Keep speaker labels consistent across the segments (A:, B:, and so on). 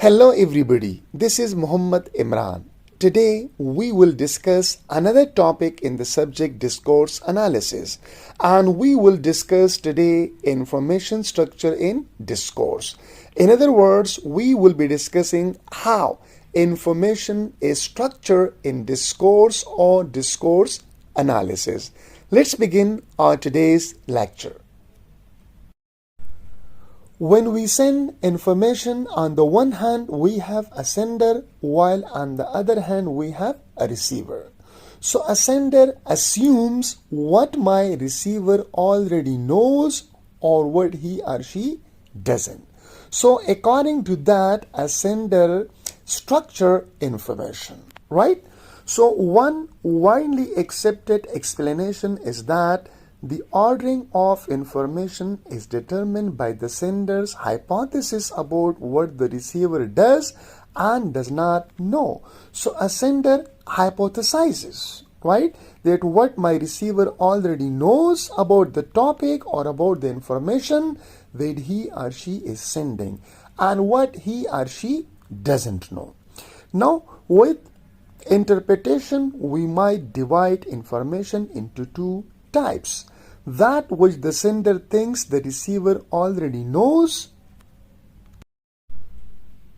A: Hello everybody, this is Muhammad Imran. Today we will discuss another topic in the subject discourse analysis, and we will discuss today information structure in discourse. In other words, we will be discussing how information is structured in discourse or discourse analysis. Let's begin our today's lecture. When we send information, on the one hand we have a sender, while on the other hand we have a receiver. So a sender assumes what my receiver already knows or what he or she doesn't. So according to that, a sender structure information, right? So one widely accepted explanation is that the ordering of information is determined by the sender's hypothesis about what the receiver does and does not know. So a sender hypothesizes, right, that what my receiver already knows about the topic or about the information that he or she is sending and what he or she doesn't know. Now, with interpretation, we might divide information into two types: that which the sender thinks the receiver already knows.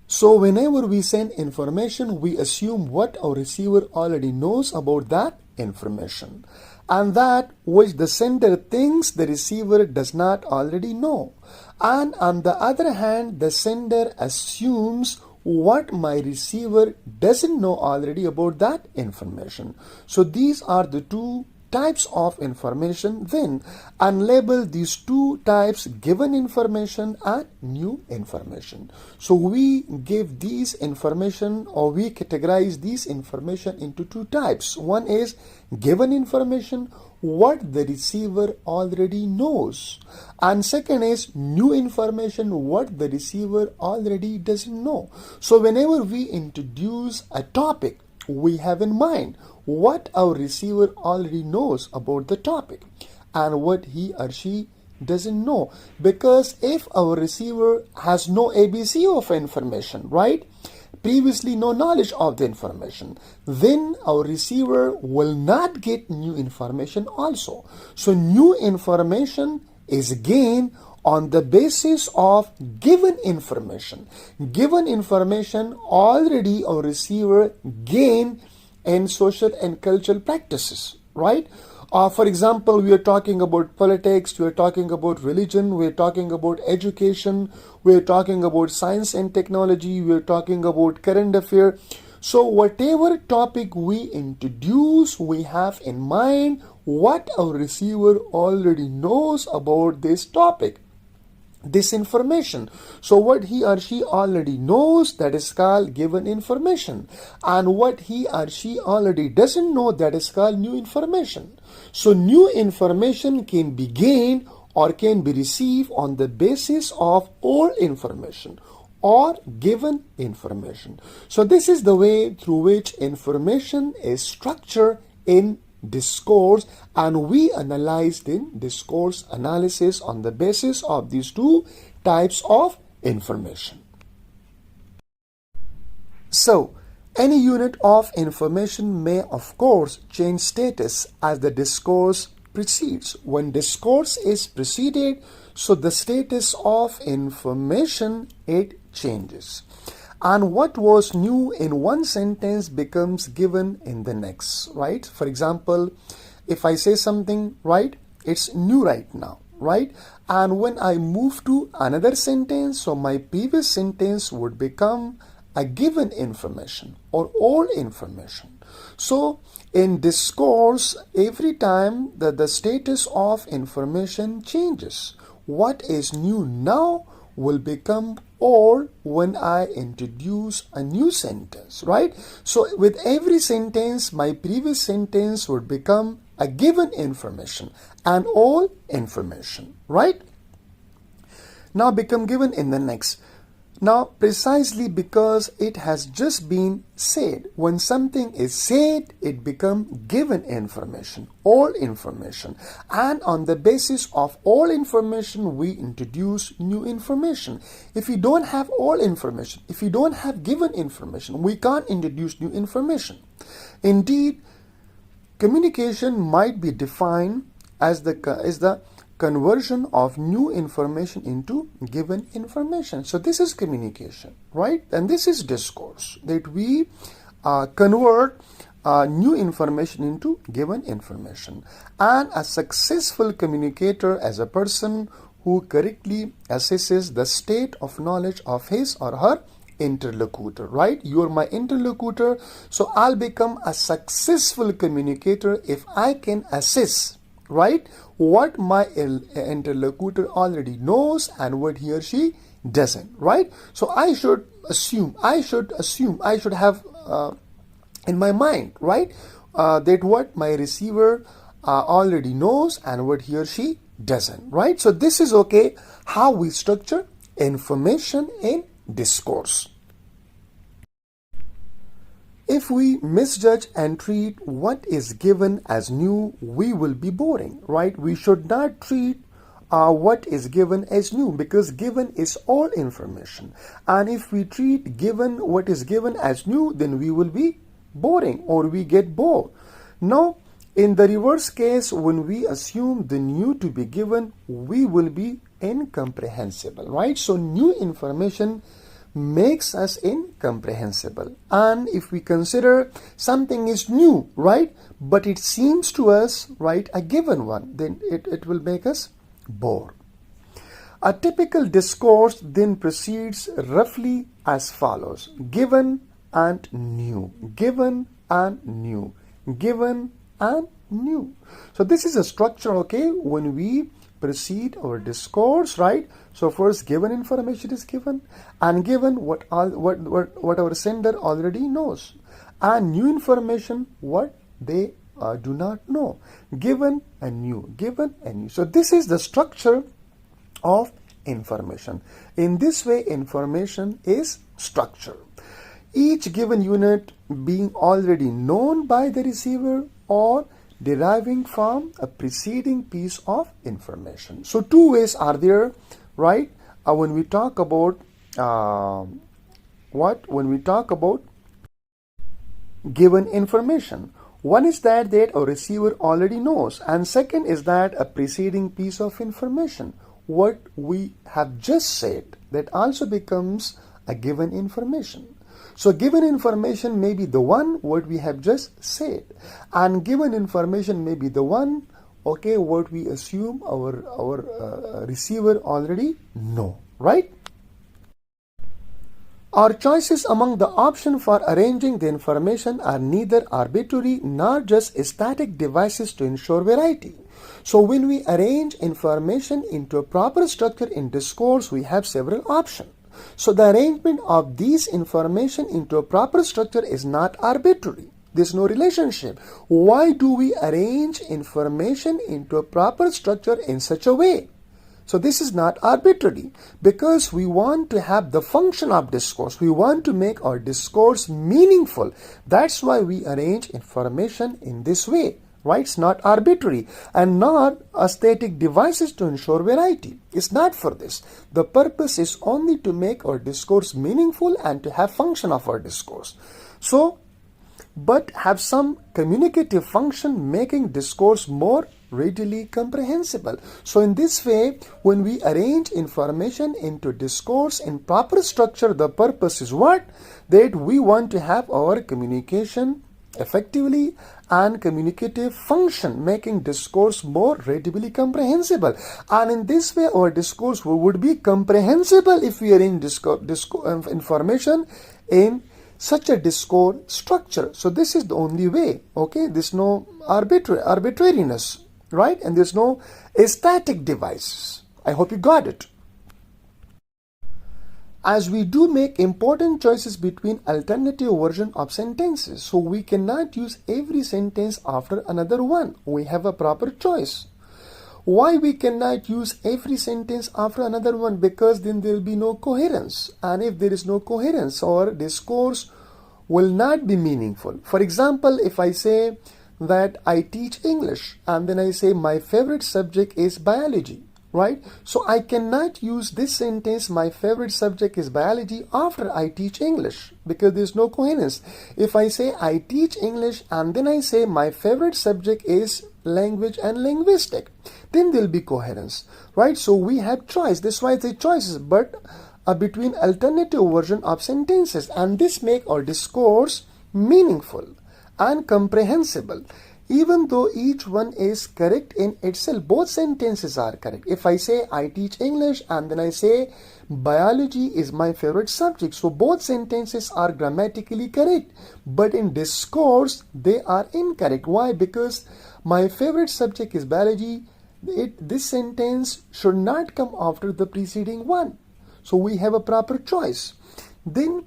A: So whenever we send information, we assume what our receiver already knows about that information, and that which the sender thinks the receiver does not already know. And on the other hand, the sender assumes what my receiver doesn't know already about that information. So these are the two types of information then, and label these two types given information and new information. So we give these information, or we categorize these information into two types. One is given information, what the receiver already knows, and second is new information, what the receiver already doesn't know. So whenever we introduce a topic, we have in mind what our receiver already knows about the topic and what he or she doesn't know. Because if our receiver has no ABC of information, right, previously no knowledge of the information, then our receiver will not get new information also. So new information is gained on the basis of given information. Given information already our receiver gain in social and cultural practices, right? For example, we are talking about politics, we are talking about religion, we are talking about education, we are talking about science and technology, we are talking about current affairs. So whatever topic we introduce, we have in mind what our receiver already knows about this topic, this information. So what he or she already knows, that is called given information, and what he or she already doesn't know, that is called new information. So new information can be gained or can be received on the basis of old information or given information. So this is the way through which information is structured in discourse, and we analyzed in discourse analysis on the basis of these two types of information. So any unit of information may of course change status as the discourse proceeds. When discourse is preceded, so the status of information, it changes. And what was new in one sentence becomes given in the next, right? For example, if I say something, right, it's new right now, right? And when I move to another sentence, so my previous sentence would become a given information or old information. So in discourse, every time that the status of information changes, what is new now will become old when I introduce a new sentence, right? So with every sentence, my previous sentence would become a given information and old information, right? Now become given in the next. Now, precisely because it has just been said, when something is said, it becomes given information, all information. And on the basis of all information, we introduce new information. If we don't have all information, if we don't have given information, we can't introduce new information. Indeed, communication might be defined as the conversion of new information into given information. So this is communication, right? And this is discourse, that we convert new information into given information. And a successful communicator as a person who correctly assesses the state of knowledge of his or her interlocutor, right? You're my interlocutor, so I'll become a successful communicator if I can assess, right, what my interlocutor already knows and what he or she doesn't, right? So I should have in my mind, right, that what my receiver already knows and what he or she doesn't, right? So this is okay how we structure information in discourse. If we misjudge and treat what is given as new, we will be boring, right? We should not treat what is given as new, because given is all information. And if we treat what is given as new, then we will be boring or we get bored. Now, in the reverse case, when we assume the new to be given, we will be incomprehensible, right? So new information makes us incomprehensible. And if we consider something is new, right, but it seems to us, right, a given one, then it will make us bored. A typical discourse then proceeds roughly as follows: given and new, given and new, given and new. So this is a structure, okay, when we proceed our discourse, right? So first, given information is given, and given what our sender already knows, and new information what they do not know. Given and new, given and new. So this is the structure of information. In this way, information is structured. Each given unit being already known by the receiver or deriving from a preceding piece of information. So two ways are there, right? When we talk about given information, one is that a receiver already knows, and second is that a preceding piece of information, what we have just said, that also becomes a given information. So given information may be the one what we have just said, and given information may be the one, okay, what we assume our receiver already know, right? Our choices among the option for arranging the information are neither arbitrary nor just static devices to ensure variety. So when we arrange information into a proper structure in discourse, we have several options. So the arrangement of these information into a proper structure is not arbitrary. There's no relationship. Why do we arrange information into a proper structure in such a way? So this is not arbitrary, because we want to have the function of discourse. We want to make our discourse meaningful. That's why we arrange information in this way, right? It's not arbitrary and not aesthetic devices to ensure variety. It's not for this. The purpose is only to make our discourse meaningful and to have function of our discourse. So, but have some communicative function, making discourse more readily comprehensible. So in this way, when we arrange information into discourse in proper structure, the purpose is what? That we want to have our communication effectively and communicative function, making discourse more readily comprehensible. And in this way, our discourse would be comprehensible if we arrange information in such a discourse structure. So this is the only way, okay? There's no arbitrariness, right? And there's no static devices. I hope you got it. As we do make important choices between alternative version of sentences, so we cannot use every sentence after another one. We have a proper choice. Why we cannot use every sentence after another one? Because then there will be no coherence. And if there is no coherence, our discourse will not be meaningful. For example, if I say that I teach English and then I say my favorite subject is biology, right? So I cannot use this sentence, my favorite subject is biology, after I teach English, because there's no coherence. If I say I teach English and then I say my favorite subject is language and linguistic, then there'll be coherence, right? So we have choice. That's why it's a choices, but between alternative version of sentences, and this make our discourse meaningful and comprehensible. Even though each one is correct in itself, both sentences are correct. If I say I teach English and then I say biology is my favorite subject, so both sentences are grammatically correct, but in discourse they are incorrect. Why? Because my favorite subject is biology. This sentence should not come after the preceding one. So we have a proper choice. Then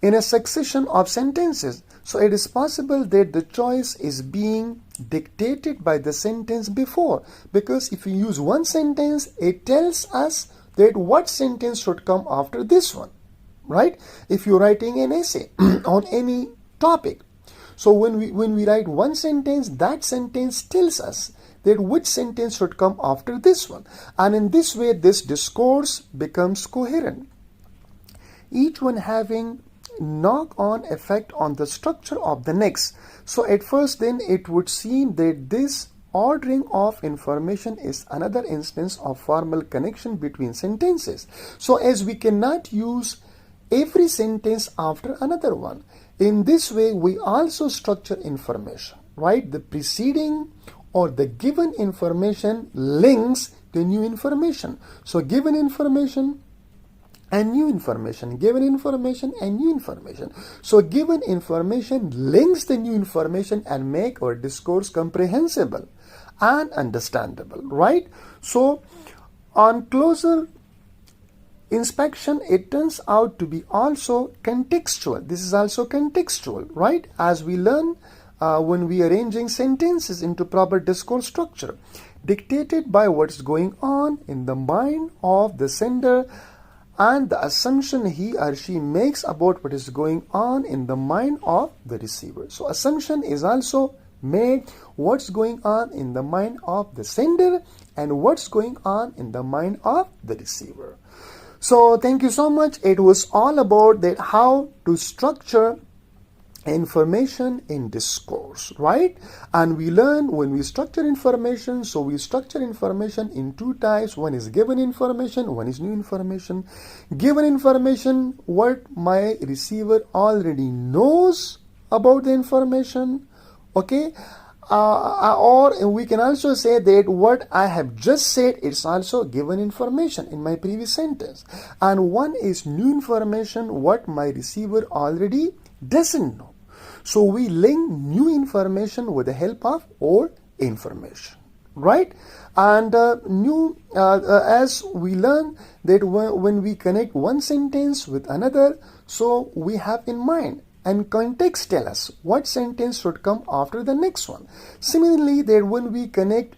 A: in a succession of sentences, so it is possible that the choice is being dictated by the sentence before, because if you use one sentence, it tells us that what sentence should come after this one, right? If you're writing an essay on any topic, so when we write one sentence, that sentence tells us that which sentence should come after this one, and in this way this discourse becomes coherent, each one having knock-on effect on the structure of the next. So at first then it would seem that this ordering of information is another instance of formal connection between sentences. So as we cannot use every sentence after another one, in this way we also structure information, right? The preceding or the given information links to new information. So given information and new information, given information and new information. So given information links the new information and make our discourse comprehensible and understandable, right? So on closer inspection, it turns out to be also contextual. This is also contextual, right? As we learn when we are arranging sentences into proper discourse structure, dictated by what's going on in the mind of the sender and the assumption he or she makes about what is going on in the mind of the receiver. So assumption is also made what's going on in the mind of the sender and what's going on in the mind of the receiver. So thank you so much. It was all about that how to structure information in discourse, right? And we learn when we structure information, so we structure information in two types. One is given information, one is new information. Given information, what my receiver already knows about the information, okay? Or we can also say that what I have just said is also given information in my previous sentence. And one is new information, what my receiver already doesn't know. So we link new information with the help of old information, right? And as we learn that when we connect one sentence with another, so we have in mind and context tell us what sentence should come after the next one. Similarly, that when we connect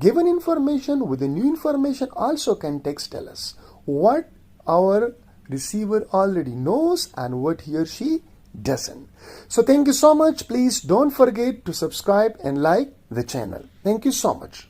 A: given information with the new information, also context tell us what our receiver already knows and what he or she doesn't. So thank you so much. Please don't forget to subscribe and like the channel. Thank you so much.